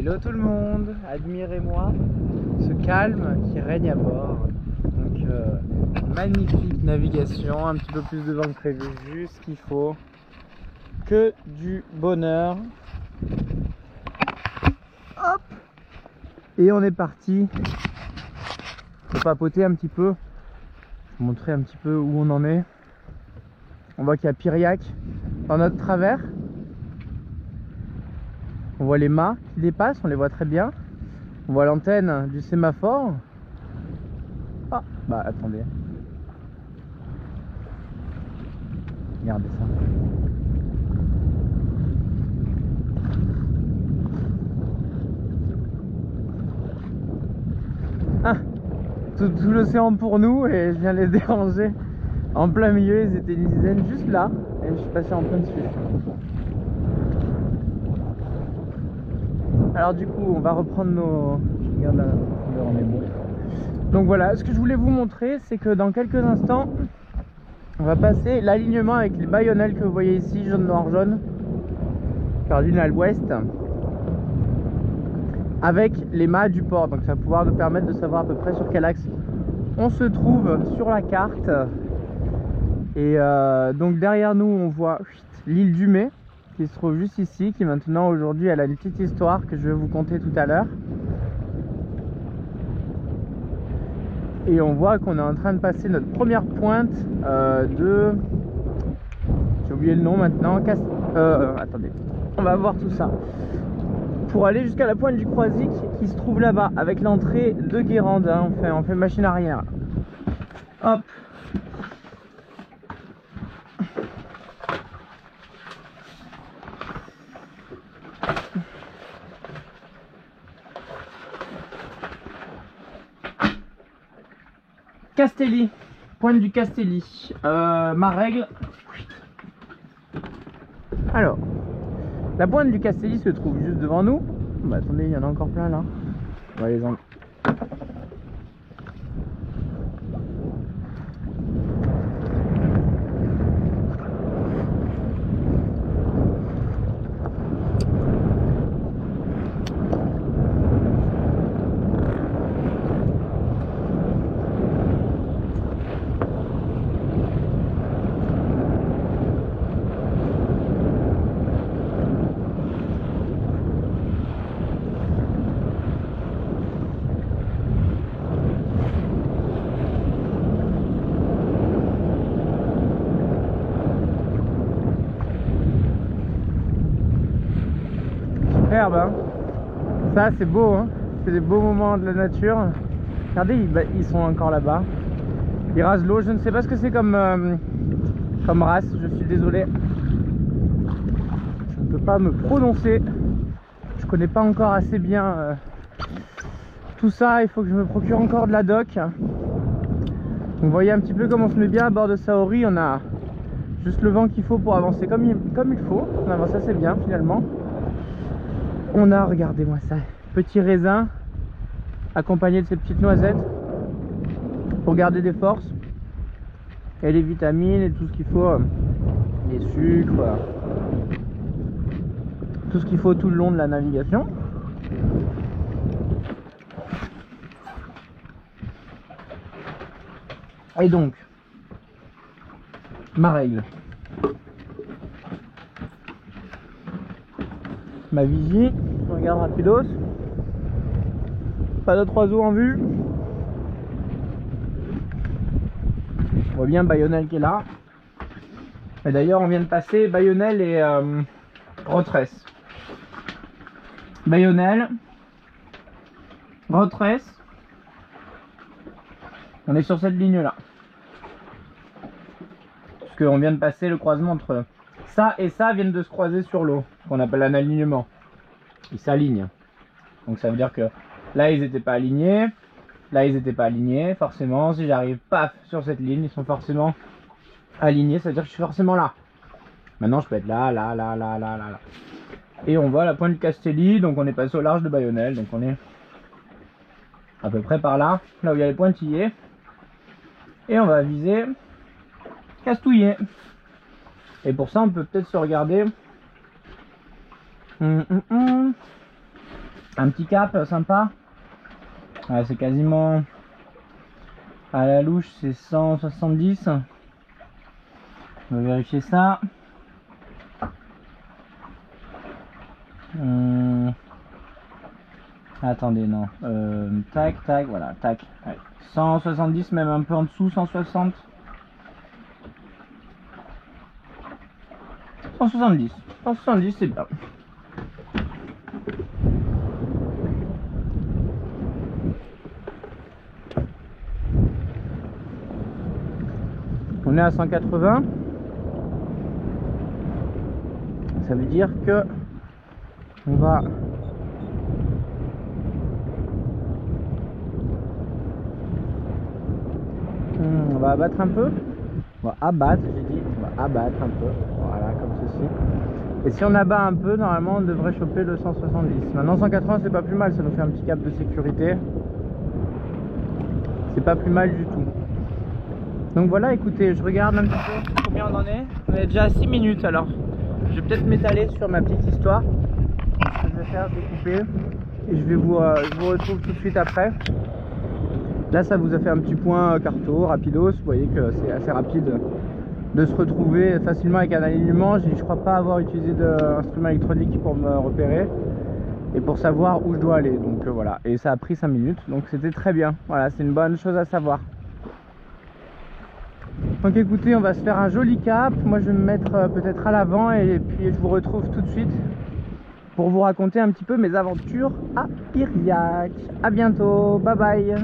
Hello tout le monde, admirez-moi ce calme qui règne à bord. Donc magnifique navigation, un petit peu plus de vent que prévu, juste ce qu'il faut. Que du bonheur. Hop. Et on est parti pour papoter un petit peu, vous montrer un petit peu où on en est. On voit qu'il y a Piriac dans notre travers. On voit les mâts qui dépassent, on les voit très bien. On voit l'antenne du sémaphore. Ah, bah attendez. Regardez ça. Ah, tout l'océan pour nous et je viens les déranger en plein milieu. Ils étaient une dizaine juste là et je suis passé en plein dessus. Alors du coup on va reprendre nos... Je regarde là, on est bon. Donc voilà, ce que je voulais vous montrer, c'est que dans quelques instants on va passer l'alignement avec les baïonnelles que vous voyez ici, jaune, noir, jaune, cardinal ouest, avec les mâts du port. Donc ça va pouvoir nous permettre de savoir à peu près sur quel axe on se trouve sur la carte. Et donc derrière nous on voit l'île du Mai qui se trouve juste ici, qui maintenant aujourd'hui elle a une petite histoire que je vais vous conter tout à l'heure. Et on voit qu'on est en train de passer notre première pointe de... J'ai oublié le nom maintenant. Attendez, on va voir tout ça. Pour aller jusqu'à la pointe du Croisic qui se trouve là-bas, avec l'entrée de Guérande. Hein. On fait machine arrière. Hop. Castelli, pointe du Castelli, ma règle. Alors, la pointe du Castelli se trouve juste devant nous. Bah attendez, il y en a encore plein là. On va les enlever. Superbe, hein. Ça c'est beau, hein. C'est des beaux moments de la nature. Regardez, ils sont encore là-bas. Ils rasent l'eau, je ne sais pas ce que c'est comme race, je suis désolé. Je ne peux pas me prononcer. Je connais pas encore assez bien tout ça, il faut que je me procure encore de la doc. Vous voyez un petit peu comme on se met bien à bord de Saori, on a juste le vent qu'il faut pour avancer comme il faut. On avance assez bien finalement. On a, regardez-moi ça, petit raisin accompagné de ces petites noisettes pour garder des forces et les vitamines et tout ce qu'il faut, les sucres, tout ce qu'il faut tout le long de la navigation. Et donc, ma règle, ma vigie, je regarde rapidos, pas d'autres oiseaux en vue. On voit bien Baïonnelle qui est là. Et d'ailleurs on vient de passer Baïonnelle et Rotresse. Baïonnelle, Rotresse. On est sur cette ligne là. Parce qu'on vient de passer le croisement entre ça et ça viennent de se croiser sur l'eau. Ce qu'on appelle un alignement. Ils s'alignent. Donc ça veut dire que là ils n'étaient pas alignés. Là ils n'étaient pas alignés. Forcément si j'arrive paf sur cette ligne, ils sont forcément alignés. Ça veut dire que je suis forcément là. Maintenant je peux être là, là, là, là, là, là. Et on voit la pointe du Castelli. Donc on est passé au large de Baïonnelle. Donc on est à peu près par là. Là où il y a les pointillés. Et on va viser Castouillet. Et pour ça on peut peut-être se regarder Un petit cap sympa. Ouais, c'est quasiment à la louche, c'est 170. On va vérifier ça. Attendez, non. Tac, tac, voilà, tac. Ouais. 170, même un peu en dessous, 160. 170. 170, c'est bien. On est à 180. Ça veut dire que on va abattre un peu. On va abattre, j'ai dit. On va abattre un peu. Voilà, comme ceci. Et si on abat un peu, normalement on devrait choper le 170. Maintenant 180 c'est pas plus mal, ça nous fait un petit cap de sécurité. C'est pas plus mal du tout. Donc voilà, écoutez, je regarde un petit peu combien on en est. On est déjà à 6 minutes alors. Je vais peut-être m'étaler sur ma petite histoire. Ce que je vais faire, je vais couper. Et je vous retrouve tout de suite après. Là ça vous a fait un petit point carto, rapidos. Vous voyez que c'est assez rapide de se retrouver facilement avec un alignement. Je crois pas avoir utilisé d'instrument électronique pour me repérer et pour savoir où je dois aller. Donc voilà, et ça a pris 5 minutes, donc c'était très bien. Voilà, c'est une bonne chose à savoir. Donc écoutez, on va se faire un joli cap. Moi je vais me mettre peut-être à l'avant et puis je vous retrouve tout de suite pour vous raconter un petit peu mes aventures à Piriac. À bientôt, bye bye.